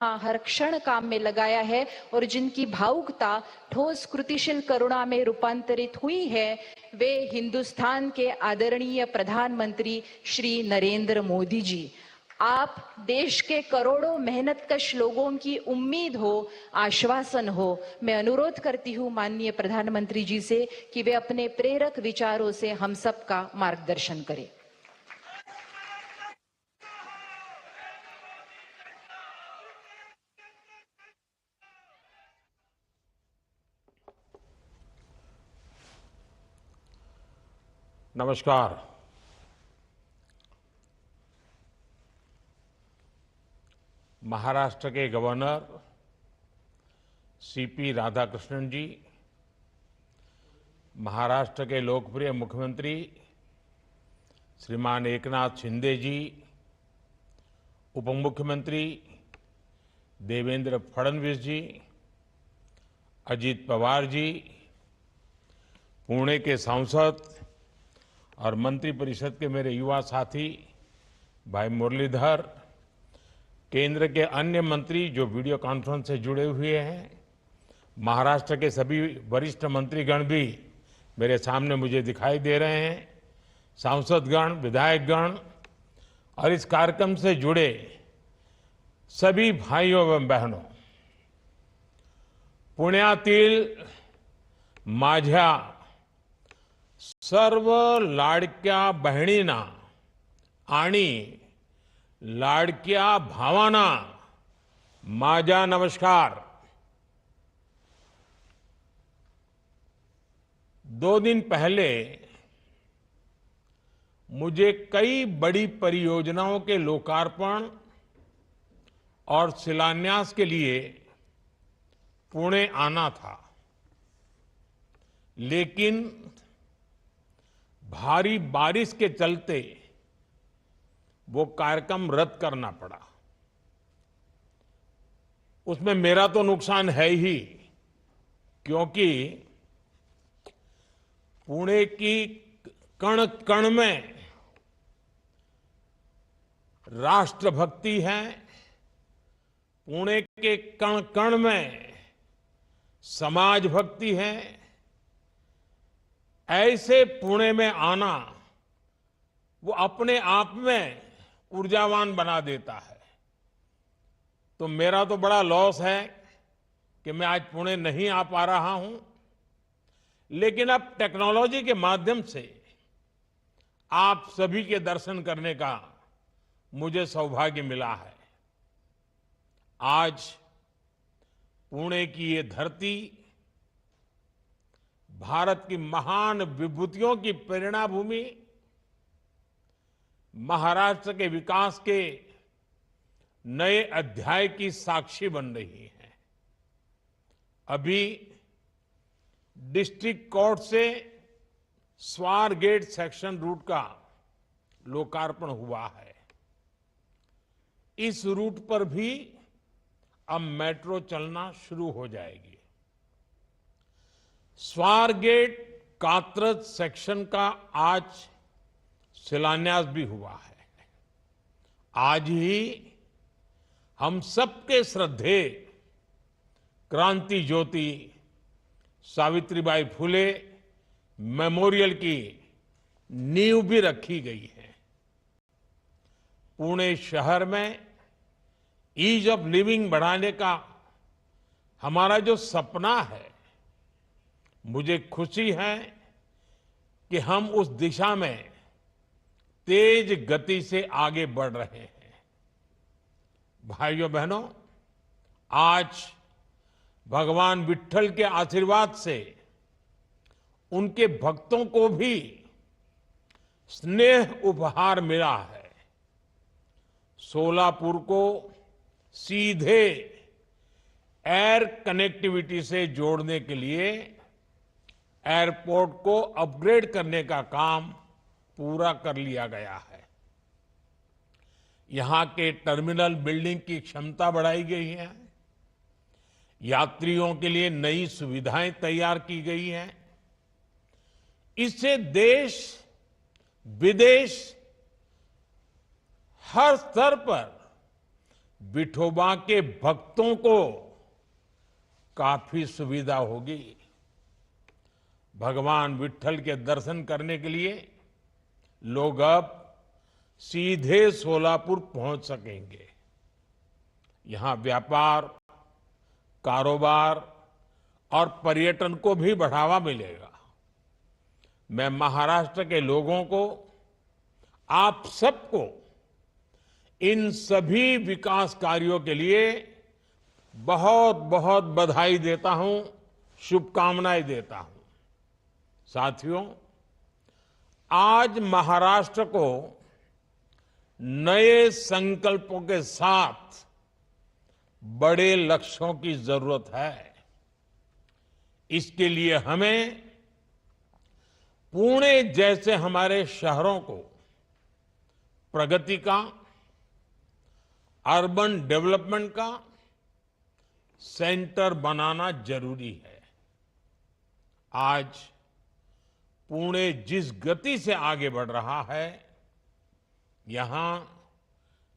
हर क्षण काम में लगाया है और जिनकी भावुकता ठोस कृतिशील करुणा में रूपांतरित हुई है, वे हिंदुस्तान के आदरणीय प्रधानमंत्री श्री नरेंद्र मोदी जी। आप देश के करोड़ों मेहनतकश लोगों की उम्मीद हो, आश्वासन हो। मैं अनुरोध करती हूँ माननीय प्रधानमंत्री जी से कि वे अपने प्रेरक विचारों से हम सबका मार्गदर्शन करें। नमस्कार। महाराष्ट्र के गवर्नर सीपी राधाकृष्णन जी, महाराष्ट्र के लोकप्रिय मुख्यमंत्री श्रीमान एकनाथ शिंदे जी, उपमुख्यमंत्री देवेंद्र फडणवीस जी, अजीत पवार जी, पुणे के सांसद और मंत्रिपरिषद के मेरे युवा साथी भाई मुरलीधर, केंद्र के अन्य मंत्री जो वीडियो कॉन्फ्रेंस से जुड़े हुए हैं, महाराष्ट्र के सभी वरिष्ठ मंत्रीगण भी मेरे सामने मुझे दिखाई दे रहे हैं, सांसदगण, विधायकगण और इस कार्यक्रम से जुड़े सभी भाइयों एवं बहनों, पुण्यातील माझ्या सर्व लाडक्या बहिणींना आणि लाडक्या भावांना माझा नमस्कार। 2 दिन पहले मुझे कई बड़ी परियोजनाओं के लोकार्पण और शिलान्यास के लिए पुणे आना था, लेकिन भारी बारिश के चलते वो कार्यक्रम रद्द करना पड़ा। उसमें मेरा तो नुकसान है ही, क्योंकि पुणे की कण कण में राष्ट्रभक्ति है, पुणे के कण कण में समाज भक्ति है। ऐसे पुणे में आना वो अपने आप में ऊर्जावान बना देता है। तो मेरा तो बड़ा लॉस है कि मैं आज पुणे नहीं आ पा रहा हूं, लेकिन अब टेक्नोलॉजी के माध्यम से आप सभी के दर्शन करने का मुझे सौभाग्य मिला है। आज पुणे की ये धरती भारत की महान विभूतियों की प्रेरणा भूमि, महाराष्ट्र के विकास के नए अध्याय की साक्षी बन रही है। अभी डिस्ट्रिक्ट कोर्ट से स्वार गेट सेक्शन रूट का लोकार्पण हुआ है। इस रूट पर भी अब मेट्रो चलना शुरू हो जाएगी। स्वार गेट कात्रज सेक्शन का आज शिलान्यास भी हुआ है। आज ही हम सबके श्रद्धेय क्रांति ज्योति सावित्रीबाई फुले मेमोरियल की नींव भी रखी गई है। पुणे शहर में ईज ऑफ लिविंग बढ़ाने का हमारा जो सपना है, मुझे खुशी है कि हम उस दिशा में तेज गति से आगे बढ़ रहे हैं। भाइयों बहनों, आज भगवान विट्ठल के आशीर्वाद से उनके भक्तों को भी स्नेह उपहार मिला है। सोलापुर को सीधे एयर कनेक्टिविटी से जोड़ने के लिए एयरपोर्ट को अपग्रेड करने का काम पूरा कर लिया गया है। यहां के टर्मिनल बिल्डिंग की क्षमता बढ़ाई गई है, यात्रियों के लिए नई सुविधाएं तैयार की गई हैं। इससे देश विदेश हर स्तर पर विठोबा के भक्तों को काफी सुविधा होगी। भगवान विट्ठल के दर्शन करने के लिए लोग अब सीधे सोलापुर पहुंच सकेंगे। यहां व्यापार, कारोबार और पर्यटन को भी बढ़ावा मिलेगा। मैं महाराष्ट्र के लोगों को, आप सबको इन सभी विकास कार्यों के लिए बहुत बहुत बधाई देता हूं, शुभकामनाएं देता हूं। साथियों, आज महाराष्ट्र को नए संकल्पों के साथ बड़े लक्ष्यों की जरूरत है। इसके लिए हमें पुणे जैसे हमारे शहरों को प्रगति का, अर्बन डेवलपमेंट का सेंटर बनाना जरूरी है। आज पुणे जिस गति से आगे बढ़ रहा है, यहां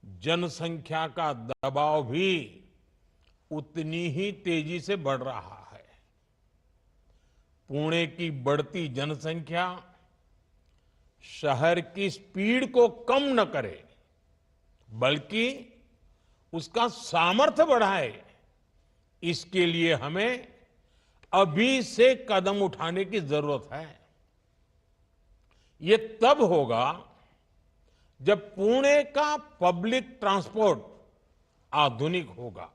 जनसंख्या का दबाव भी उतनी ही तेजी से बढ़ रहा है। पुणे की बढ़ती जनसंख्या शहर की स्पीड को कम न करे, बल्कि उसका सामर्थ्य बढ़ाए। इसके लिए हमें अभी से कदम उठाने की जरूरत है। ये तब होगा जब पुणे का पब्लिक ट्रांसपोर्ट आधुनिक होगा।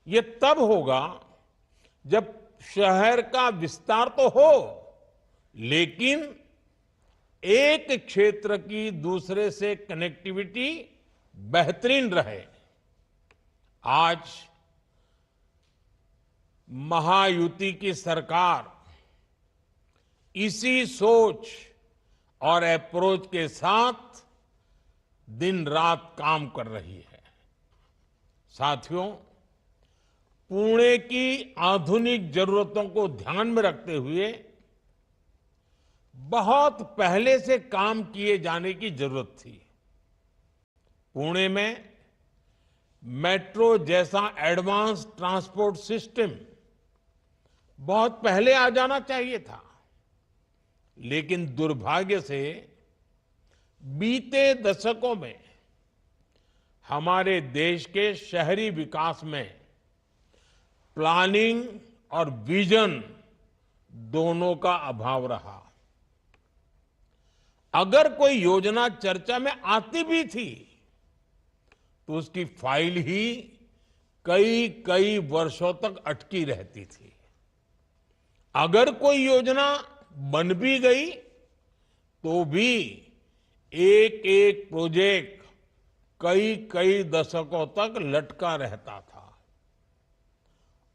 ये तब होगा जब शहर का विस्तार तो हो, लेकिन एक क्षेत्र की दूसरे से कनेक्टिविटी बेहतरीन रहे। आज महायुति की सरकार इसी सोच और अप्रोच के साथ दिन रात काम कर रही है। साथियों, पुणे की आधुनिक जरूरतों को ध्यान में रखते हुए बहुत पहले से काम किए जाने की जरूरत थी। पुणे में मेट्रो जैसा एडवांस ट्रांसपोर्ट सिस्टम बहुत पहले आ जाना चाहिए था, लेकिन दुर्भाग्य से बीते दशकों में हमारे देश के शहरी विकास में प्लानिंग और विजन दोनों का अभाव रहा। अगर कोई योजना चर्चा में आती भी थी, तो उसकी फाइल ही कई कई वर्षों तक अटकी रहती थी। अगर कोई योजना बन भी गई, तो भी एक एक प्रोजेक्ट कई कई दशकों तक लटका रहता था।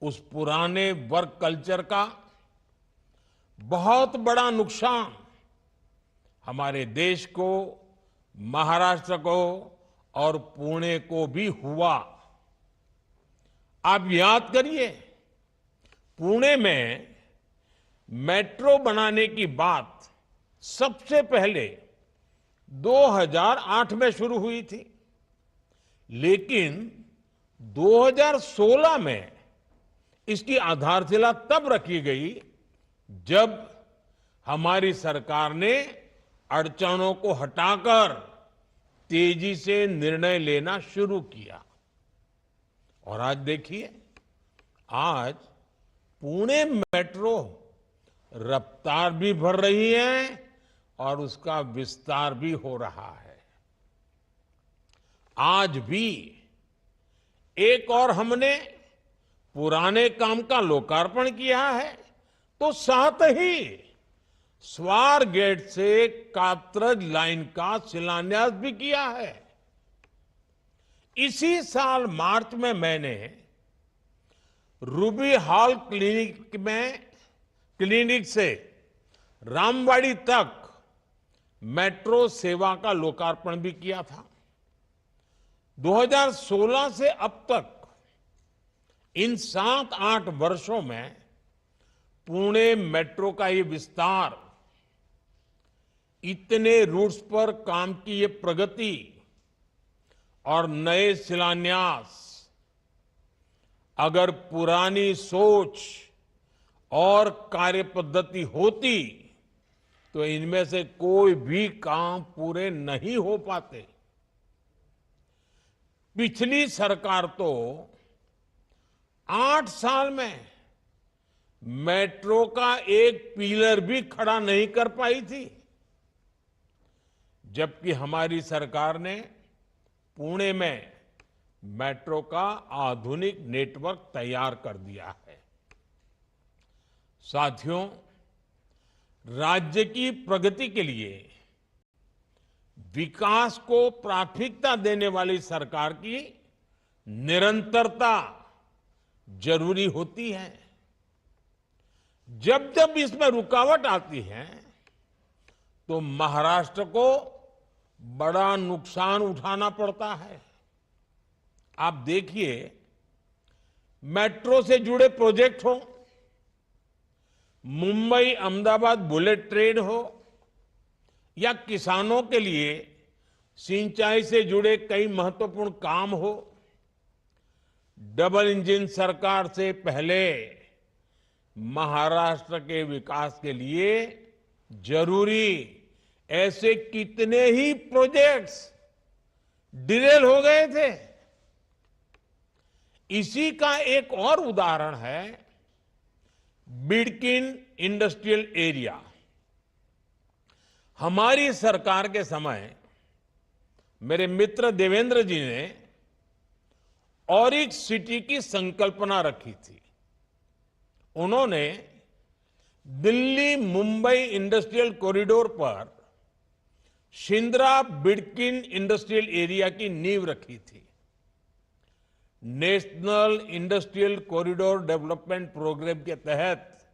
उस पुराने वर्क कल्चर का बहुत बड़ा नुकसान हमारे देश को, महाराष्ट्र को और पुणे को भी हुआ। आप याद करिए, पुणे में मेट्रो बनाने की बात सबसे पहले 2008 में शुरू हुई थी, लेकिन 2016 में इसकी आधारशिला तब रखी गई जब हमारी सरकार ने अड़चनों को हटाकर तेजी से निर्णय लेना शुरू किया। और आज देखिए, आज पुणे मेट्रो रफ्तार भी भर रही है और उसका विस्तार भी हो रहा है। आज भी एक और हमने पुराने काम का लोकार्पण किया है, तो साथ ही स्वार गेट से कात्रज लाइन का शिलान्यास भी किया है। इसी साल मार्च में मैंने रूबी हॉल क्लिनिक से रामवाड़ी तक मेट्रो सेवा का लोकार्पण भी किया था। 2016 से अब तक इन 7-8 वर्षों में पुणे मेट्रो का ये विस्तार, इतने रूट्स पर काम की ये प्रगति और नए शिलान्यास अगर पुरानी सोच और कार्य पद्धति होती तो इनमें से कोई भी काम पूरे नहीं हो पाते। पिछली सरकार तो 8 साल में मेट्रो का एक पिलर भी खड़ा नहीं कर पाई थी, जबकि हमारी सरकार ने पुणे में मेट्रो का आधुनिक नेटवर्क तैयार कर दिया है। साथियों, राज्य की प्रगति के लिए विकास को प्राथमिकता देने वाली सरकार की निरंतरता जरूरी होती है। जब जब इसमें रुकावट आती है तो महाराष्ट्र को बड़ा नुकसान उठाना पड़ता है। आप देखिए, मेट्रो से जुड़े प्रोजेक्ट हो, मुंबई अहमदाबाद बुलेट ट्रेन हो, या किसानों के लिए सिंचाई से जुड़े कई महत्वपूर्ण काम हो, डबल इंजन सरकार से पहले महाराष्ट्र के विकास के लिए जरूरी ऐसे कितने ही प्रोजेक्ट्स डिलेल हो गए थे। इसी का एक और उदाहरण है बिडकिन इंडस्ट्रियल एरिया। हमारी सरकार के समय मेरे मित्र देवेंद्र जी ने ऑरिक सिटी की संकल्पना रखी थी। उन्होंने दिल्ली मुंबई इंडस्ट्रियल कॉरिडोर पर शिंद्रा बिडकिन इंडस्ट्रियल एरिया की नींव रखी थी। National industrial corridor development programme के तहत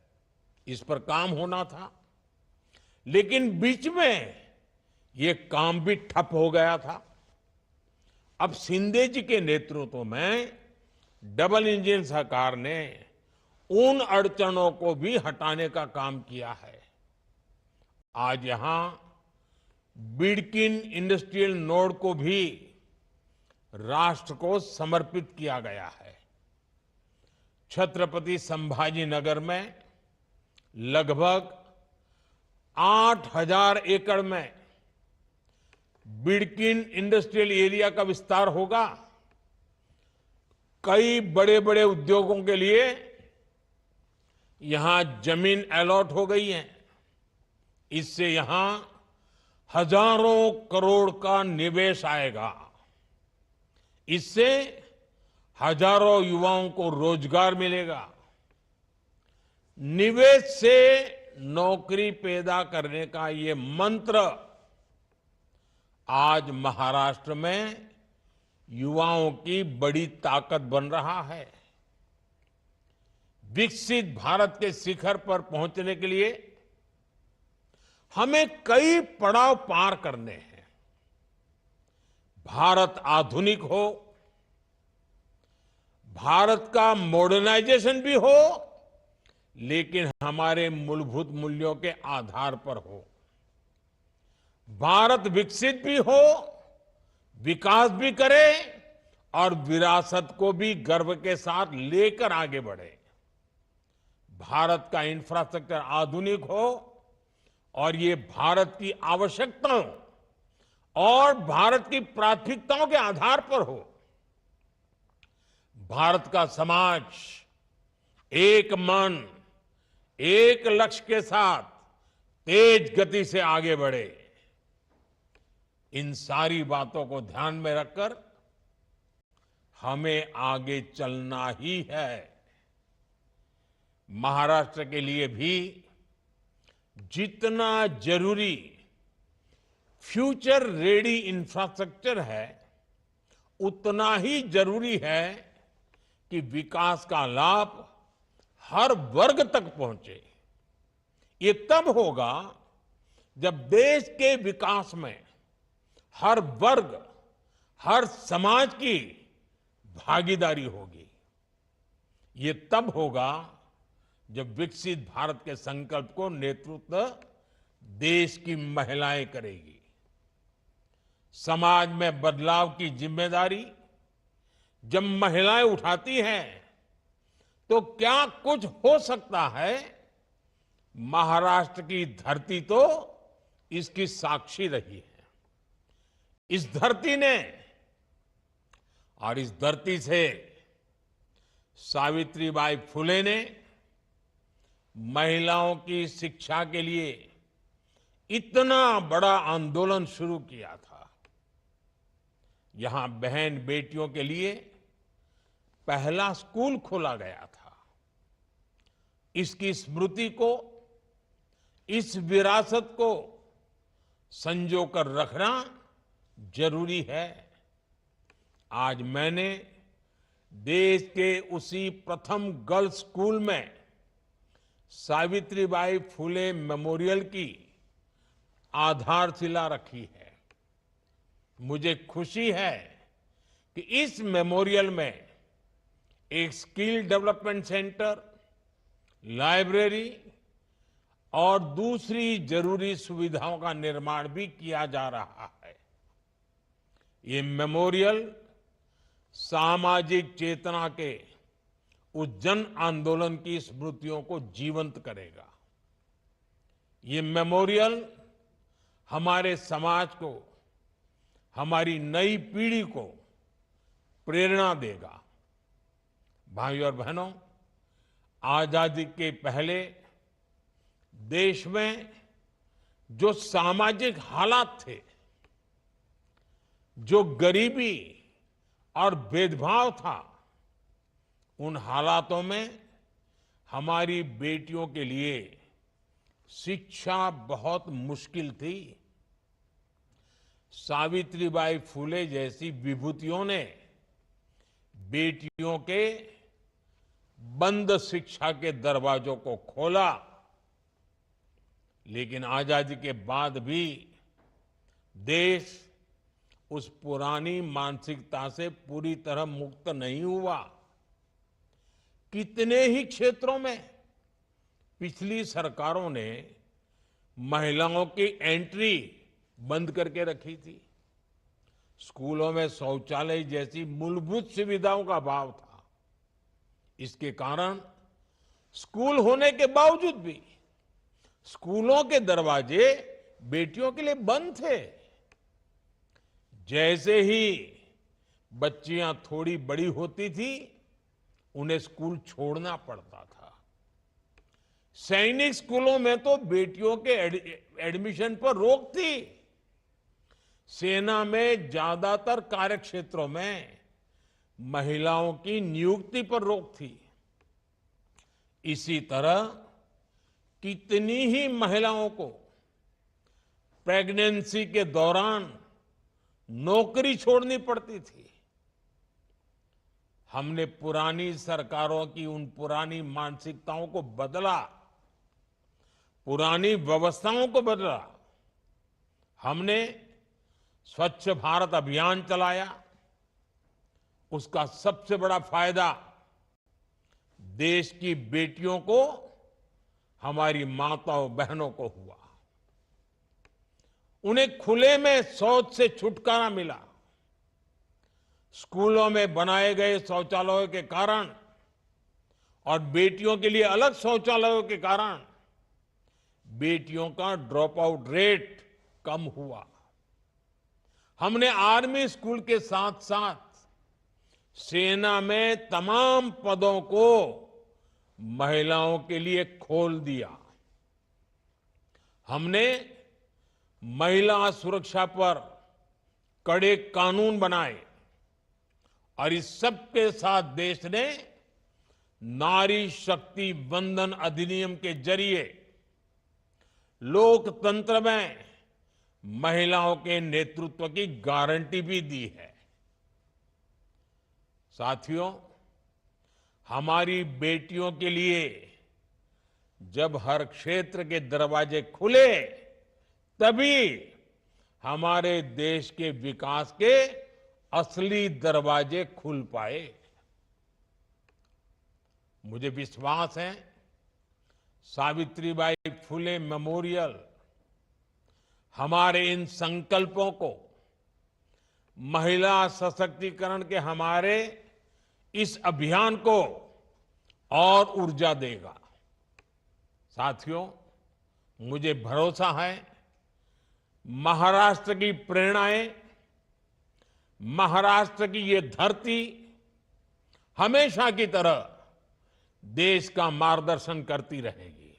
इस पर काम होना था, लेकिन बीच में ये काम भी ठप हो गया था। अब शिंदे जी के नेतृत्व में डबल इंजन सरकार ने उन अड़चनों को भी हटाने का काम किया है। आज यहां बिडकिन इंडस्ट्रियल नोड को भी राष्ट्र को समर्पित किया गया है। छत्रपति संभाजी नगर में लगभग 8,000 एकड़ में बिडकिन इंडस्ट्रियल एरिया का विस्तार होगा। कई बड़े बड़े उद्योगों के लिए यहां जमीन अलॉट हो गई है। इससे यहां हजारों करोड़ का निवेश आएगा। इससे हजारों युवाओं को रोजगार मिलेगा। निवेश से नौकरी पैदा करने का ये मंत्र आज महाराष्ट्र में युवाओं की बड़ी ताकत बन रहा है। विकसित भारत के शिखर पर पहुंचने के लिए हमें कई पड़ाव पार करने हैं। भारत आधुनिक हो, भारत का मॉडर्नाइजेशन भी हो, लेकिन हमारे मूलभूत मूल्यों के आधार पर हो। भारत विकसित भी हो, विकास भी करे और विरासत को भी गर्व के साथ लेकर आगे बढ़े। भारत का इंफ्रास्ट्रक्चर आधुनिक हो और ये भारत की आवश्यकताओं और भारत की प्राथमिकताओं के आधार पर हो। भारत का समाज एक मन, एक लक्ष्य के साथ तेज गति से आगे बढ़े। इन सारी बातों को ध्यान में रखकर हमें आगे चलना ही है। महाराष्ट्र के लिए भी जितना जरूरी फ्यूचर रेडी इंफ्रास्ट्रक्चर है, उतना ही जरूरी है कि विकास का लाभ हर वर्ग तक पहुंचे। ये तब होगा जब देश के विकास में हर वर्ग, हर समाज की भागीदारी होगी। ये तब होगा जब विकसित भारत के संकल्प को नेतृत्व देश की महिलाएं करेगी। समाज में बदलाव की जिम्मेदारी जब महिलाएं उठाती हैं तो क्या कुछ हो सकता है। महाराष्ट्र की धरती तो इसकी साक्षी रही है। इस धरती ने और इस धरती से सावित्रीबाई फुले ने महिलाओं की शिक्षा के लिए इतना बड़ा आंदोलन शुरू किया था। यहां बहन बेटियों के लिए पहला स्कूल खोला गया था। इसकी स्मृति को, इस विरासत को संजो कर रखना जरूरी है। आज मैंने देश के उसी प्रथम गर्ल्स स्कूल में सावित्रीबाई फुले मेमोरियल की आधारशिला रखी है। मुझे खुशी है कि इस मेमोरियल में एक स्किल डेवलपमेंट सेंटर, लाइब्रेरी और दूसरी जरूरी सुविधाओं का निर्माण भी किया जा रहा है। ये मेमोरियल सामाजिक चेतना के उस जन आंदोलन की स्मृतियों को जीवंत करेगा। ये मेमोरियल हमारे समाज को, हमारी नई पीढ़ी को प्रेरणा देगा। भाइयों और बहनों, आजादी के पहले देश में जो सामाजिक हालात थे, जो गरीबी और भेदभाव था, उन हालातों में हमारी बेटियों के लिए शिक्षा बहुत मुश्किल थी। सावित्रीबाई फुले जैसी विभूतियों ने बेटियों के बंद शिक्षा के दरवाजों को खोला। लेकिन आजादी के बाद भी देश उस पुरानी मानसिकता से पूरी तरह मुक्त नहीं हुआ। कितने ही क्षेत्रों में पिछली सरकारों ने महिलाओं की एंट्री बंद करके रखी थी। स्कूलों में शौचालय जैसी मूलभूत सुविधाओं का अभाव था। इसके कारण स्कूल होने के बावजूद भी स्कूलों के दरवाजे बेटियों के लिए बंद थे। जैसे ही बच्चियां थोड़ी बड़ी होती थी, उन्हें स्कूल छोड़ना पड़ता था। सैनिक स्कूलों में तो बेटियों के एडमिशन पर रोक थी। सेना में ज्यादातर कार्यक्षेत्रों में महिलाओं की नियुक्ति पर रोक थी। इसी तरह कितनी ही महिलाओं को प्रेगनेंसी के दौरान नौकरी छोड़नी पड़ती थी। हमने पुरानी सरकारों की उन पुरानी मानसिकताओं को बदला, पुरानी व्यवस्थाओं को बदला। हमने स्वच्छ भारत अभियान चलाया। उसका सबसे बड़ा फायदा देश की बेटियों को, हमारी माताओं बहनों को हुआ। उन्हें खुले में शौच से छुटकारा मिला। स्कूलों में बनाए गए शौचालयों के कारण और बेटियों के लिए अलग शौचालयों के कारण बेटियों का ड्रॉप आउट रेट कम हुआ। हमने आर्मी स्कूल के साथ साथ सेना में तमाम पदों को महिलाओं के लिए खोल दिया। हमने महिला सुरक्षा पर कड़े कानून बनाए और इस सब के साथ देश ने नारी शक्ति वंदन अधिनियम के जरिए लोकतंत्र में महिलाओं के नेतृत्व की गारंटी भी दी है। साथियों, हमारी बेटियों के लिए जब हर क्षेत्र के दरवाजे खुले, तभी हमारे देश के विकास के असली दरवाजे खुल पाए। मुझे विश्वास है सावित्रीबाई फुले मेमोरियल हमारे इन संकल्पों को महिला सशक्तिकरण के हमारे इस अभियान को और ऊर्जा देगा। साथियों, मुझे भरोसा है महाराष्ट्र की प्रेरणाएं, महाराष्ट्र की ये धरती हमेशा की तरह देश का मार्गदर्शन करती रहेगी।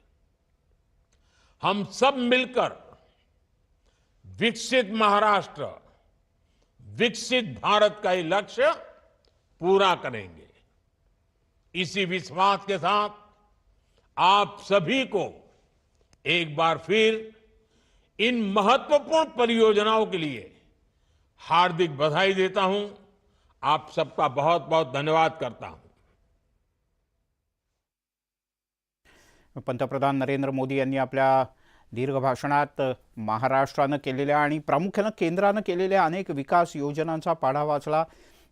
हम सब मिलकर विकसित महाराष्ट्र, विकसित भारत का ये लक्ष्य पूरा करेंगे। इसी विश्वास के साथ आप सभी को एक बार फिर इन महत्वपूर्ण परियोजनाओं के लिए हार्दिक बधाई देता हूं। आप सबका बहुत बहुत धन्यवाद करता हूं। पंतप्रधान नरेंद्र मोदी यांनी आपल्या दीर्घ भाषणात महाराष्ट्रानं केलेल्या आणि प्रामुख्यानं केंद्रानं केलेल्या अनेक विकास योजनांचा पाढा वाचला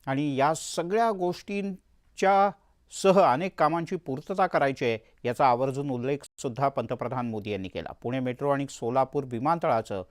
आणि या सगळ्या गोष्टींच्या सह अनेक कामांची पूर्तता करायची आहे याचा आवर्जून उल्लेख सुद्धा पंतप्रधान मोदी यांनी केला। पुणे मेट्रो आणि सोलापूर विमानतळाचं